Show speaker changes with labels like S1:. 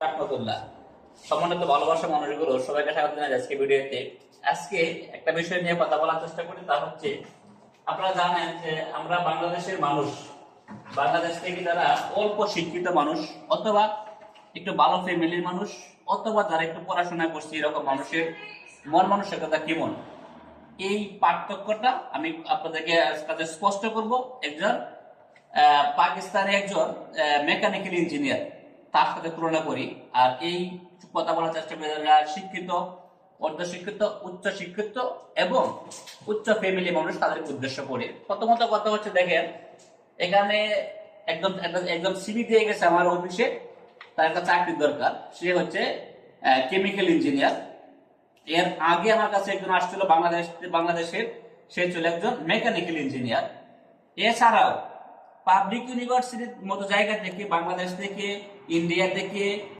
S1: রাহমাতুল্লাহ। সম্মানিত ভালোবাসা মানুষগুলো সবাইকে স্বাগত জানাই আজকে ভিডিওতে। আজকে একটা বিষয় নিয়ে কথা বলার চেষ্টা করি, তা হচ্ছে আপনারা জানেন যে আমরা বাংলাদেশের মানুষ, বাংলাদেশ থেকে যারা অল্প শিক্ষিত মানুষ অথবা একটু ভালো ফ্যামিলির মানুষ অথবা যারা একটু পড়াশোনা করছে এরকম মানুষের মন মানসিকতা কেমন, এই পার্থক্যটা আমি আপনাদেরকে কাছে স্পষ্ট করব। একজন পাকিস্তানি একজন মেকানিক্যাল ইঞ্জিনিয়ার, তার সাথে তুলনা করি। আর এই কথা বলার চেষ্টা করি যারা শিক্ষিত, অর্ধশিক্ষিত, উচ্চ শিক্ষিত এবং উচ্চ ফ্যামিলি মানুষ, তাদের উদ্দেশ্য করে। প্রথমত কথা হচ্ছে, দেখেন এখানে একজন একজন সিভি দিয়ে গেছে আমার অফিসে, তার একটা চাকরির দরকার, সে হচ্ছে কেমিক্যাল ইঞ্জিনিয়ার। এর আগে আমার কাছে একজন আসছিল বাংলাদেশের, সে ছিল একজন মেকানিক্যাল ইঞ্জিনিয়ার। এছাড়াও পাবলিক ইউনিভার্সিটির মতো জায়গা থেকে, বাংলাদেশ থেকে, ইন্ডিয়া থেকে